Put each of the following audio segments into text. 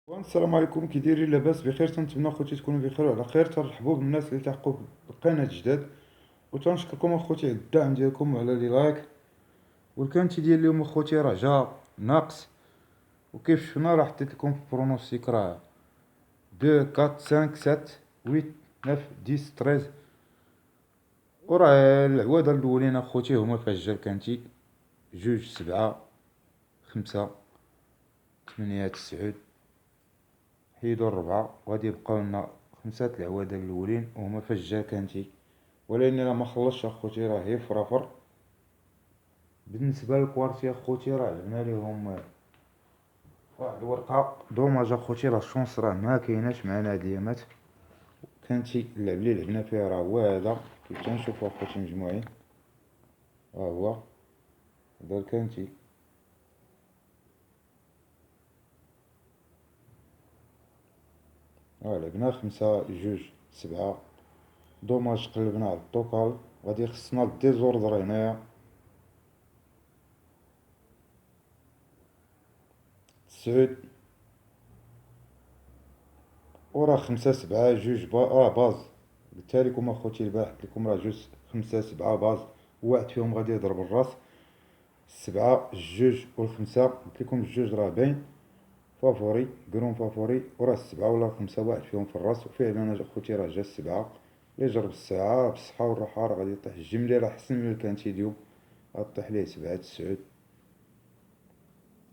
السلام عليكم، كي دايرين؟ لاباس بخير؟ تنتمنى اخوتي تكونوا بخير وعلى خير. ترحبوا بالناس اللي تحقوا بالقناه جداد، وتنشكركم اخوتي على الدعم ديالكم وعلى لي لايك. والكانتي ديال اليوم اخوتي راه جا ناقص، وكيف شفنا راه حطيت لكم في البرونوستيك راه 2 4 5 7 8 9 10 13. وراه العواده الاولين اخوتي هما فاش جا الكانتي 2 7 5 8 9. حيدو الربعة وغادي يبقاو لنا 5 العوادة الاولين وهما فاش جا كانتي. ولكن راه ما خلصش اخوتي، راه هي فرافر. بالنسبه للكوارتي اخوتي راه عندنا ليهم واحد الورقه. دوماج اخوتي راه الشونس راه ما كايناش معنا هاد الايامات. كانتي اللعب اللي لعبنا فيها راه هو هذا كيف تنشوفو اخوتي مجموعين. ها هو هذا الكانتي. لعبنا 5 2 7. دوماج قلبنا على الطوكال، غادي خصنا الديزوردر هنايا 9. وراه 5 7 2 باز. قلتها لكم اخوتي البارح، قلت لكم راه 5 7 باز، واحد فيهم غادي يضرب الراس. 7 2 والخمسة قلت لكم الجوج راه باين فافوري كرون فافوري. وراه 7 ولا 5 واحد فيهم في الراس. وفعلا انا اخوتي راه جا 7 اللي جرب الساعة بالصحة والراحة راه غادي يطيح الجملي، راه حسن من الكانتي اليوم. غطيح ليه 7 9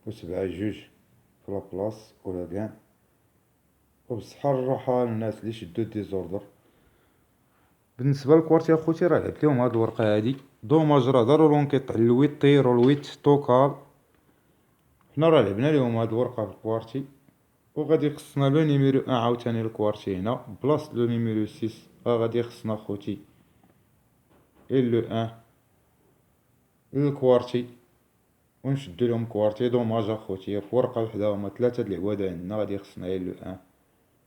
و7 2 في لابلاص ولا كان. وبالصحة والراحة للناس اللي شدو ديزوردر. بالنسبة للكوارتي اخوتي راه لعبت ليهم هاد الورقة هادي. دوماج راه ضروري كيطيح الويت طيرو الويت توكال. حنا راه لعبنا ليهم هاد الورقة في الكوارتي، وغادي خصنا لو نيميرو ان عاوتاني الكوارتي هنا بلاص لو نيميرو 6. غادي خصنا خوتي لو ان الكوارتي ونشدو لهم كوارتي. دوماج اخوتي في ورقة وحدة هما 3 د العوادة عندنا. غادي خصنا لو ان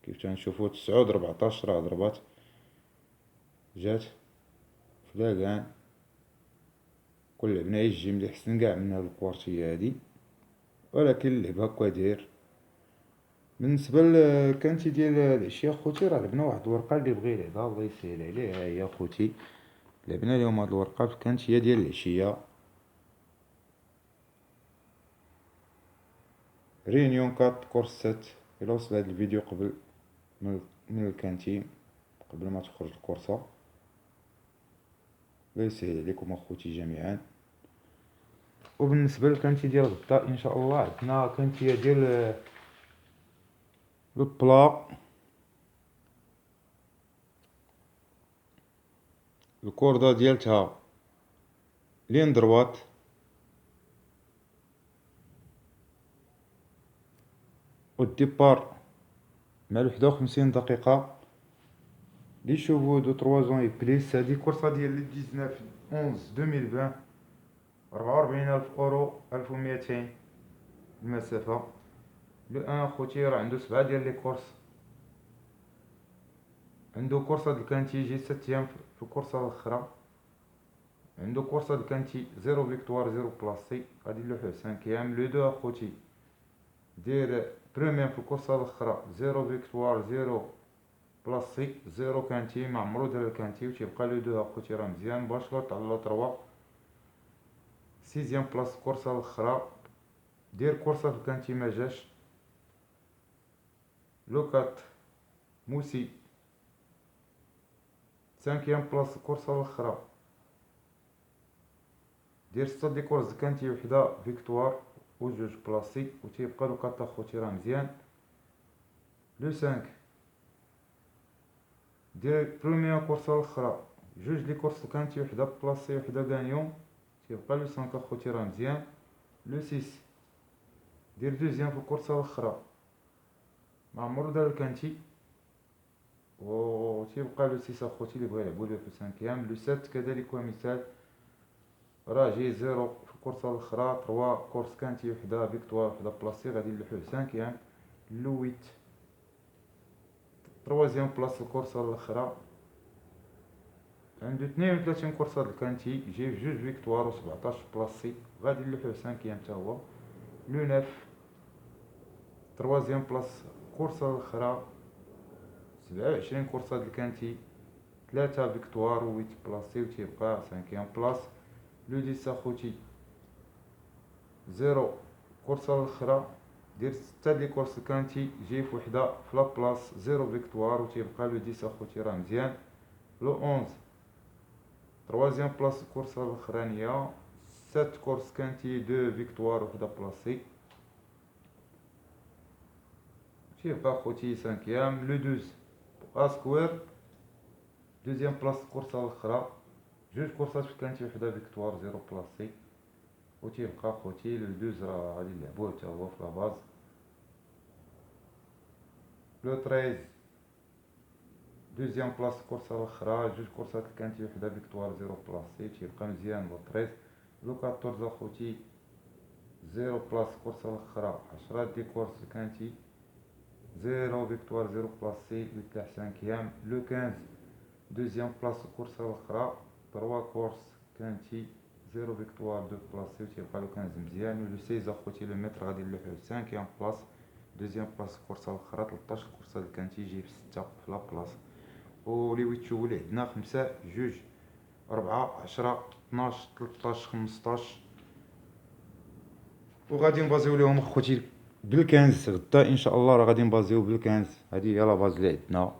كيف تنشوفو 9 و 14 راه ضربات جات فلاكان. كل لعبنا يجي ملي حسن كاع من هاد الكوارتي هادي، ولكن اللعب هكا داير. بالنسبة لكانتي ديال العشية خوتي راه لعبنا واحد الورقة اللي بغى يلعبها الله يسهل عليه. ها هي خوتي لعبنا اليوم هاد الورقة في كانتية ديال العشية. رينيون 4 كورس 7. إلا وصل هاد الفيديو قبل من الكانتي قبل ما تخرج الكورسة، الله يسهل عليكم اخوتي جميعا. وبالنسبة للكانتي ديال غدا ان شاء الله عندنا كانتية ديال البلا. الكوردة ديالتها لين دروات، والديبار مع 51 دقيقة. لي شوفو دو 3 زون بليس. هادي كورسة ديال 19 11 2020. 44,000 اورو 1200 المسافة. لو ان خوتي راه عندو 7 ديال لي كورس. عندو كورسة د الكانتي يجي 7 ايام في الكورسة الاخرى. عندو كورسة د الكانتي 0 فيكتوار 0 بلاصي غادي نلوحوه 5 ايام. لو دو اخوتي دير بروميير في الكورسة الاخرى 0 فيكتوار 0 بلاصي 0 كانتي. معمرو دار الكانتي وتيبقى لو دو اخوتي راه مزيان باش لوط على لو 3 6 بلاص الكورسة الاخرى. دير كورسة في الكانتي ما جاش. لو 4 موسي 5 بلاص الكورسة الاخرى. دير 6 دي كورس كانتي وحدة فيكتوار وجوج بلاصي وتيبقى لو 4 اخوتي راه مزيان. لو 5 دير بروميير كورسة الاخرى جوج لي كورس كانتي وحدة بلاصي وحدة غانيون تيبقى لو 5 اخوتي راه مزيان. لو 6 دير دوزيام في الكورسة الاخرى معمر دار الكانتي و تيبقى لو 6 اخوتي اللي بغا يلعبو ليه في 5. لو 7 كذلك ومثال راه جاي 0 في الكورسة الاخرى 3 كورس كانتي وحدة فيكتوار وحدة بلاصي غادي نلوحوه 5. لو 8 3 بلاص الكورسة الاخرى عندو 32 كورسة د الكانتي جاي في 2 فيكتوار و 17 بلاصي غادي نلوحوه 5 تا هو. لو 9 تروازيام بلاص كورسة الأخرى 27 كورسة الكانتي، 3 فيكتوار و 8 بلاصي، و تيبقى 5 بلاص. لو 10 اخوتي 0 كورسة الأخرى، دير 6 لي كورس الكانتي، جاي في وحدة في لابلاص 0 فيكتوار، و تيبقى لو 10 اخوتي راه مزيان. لو 11 تروازيام بلاص الكورسة الأخرانية، 7 كورس كانتي، 2 فيكتوار و 1 بلاصي، تيبقى خوتي 5. لو 12 اسكوير، دوزيام بلاص الكورسة الأخرى، 2 كورسات في كانتي، 1 فيكتوار 0 بلاصي، و تيبقى خوتي لو 12 راه غادي نلعبوه حتى هو في لاباز. لو 13 دوزيام بلاص الكورسة الأخرى، 2 كورسات الكانتي، 1 فيكتوار 0 بلاصي، تيبقى مزيان لو 13. لو 14 اخوتي 0 بلاص الكورسة الأخرى، 10 دي كورس الكانتي، 0 فيكتوار 0 بلاصي، يطلع 5. لو 15 دوزيام بلاص الكورسة الأخرى، 3 كورس كانتي، 0 فيكتوار 2 بلاصي، و تيبقى لو 15 مزيان. و لو 16 اخوتي لو متر غادي نلوحو 5 بلاص، دوزيام بلاص الكورسة الأخرى، 13 كورسة الكانتي، يجي في 6 في لابلاص. و لي ويتشو اللي عندنا 5 2 4 10 12 13 15. و غادي نبازيو ليهم اخوتي بالكانز غدا ان شاء الله، راه غادي نبازيو بالكانز. هادي هي لا باز اللي عندنا.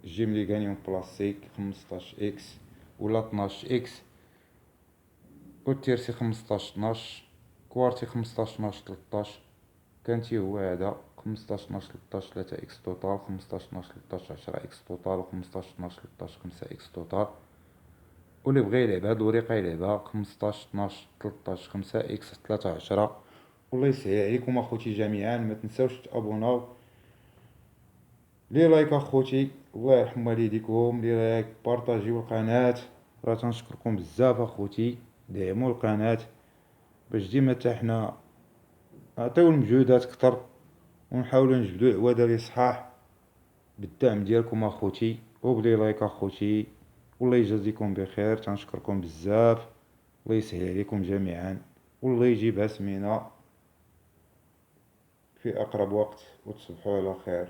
جيم لي غانيون بلاصيك 15 اكس ولا 12 اكس، و تيرسي 15 12، كوارتي 15 12 13، كانتي هو هذا 15 12 13 3 اكس توتال، 15 12 13 10 اكس توتال، و 15 12 13 5 اكس توتال. واللي بغى يلعب هاد الوريقه يلعبها 15 12 13 5 اكس 3 10. والله يسهل عليكم اخوتي جميعا، ما تنساوش تابوناو، لي لايك اخوتي، الله يرحم والديكم، لي لايك، بارطاجيو القناه، راه تنشكركم بزاف اخوتي. دعموا القناه باش ديما حتى حنا نعطيو المجهودات كتر، ونحاولوا نجبدوا عواده لي صحاح بالدعم ديالكم اخوتي، وبلي لايك اخوتي. والله يجازيكم بخير، تنشكركم بزاف، الله يسهل عليكم جميعا، والله يجيبها سمينه في اقرب وقت، وتصبحوا على خير.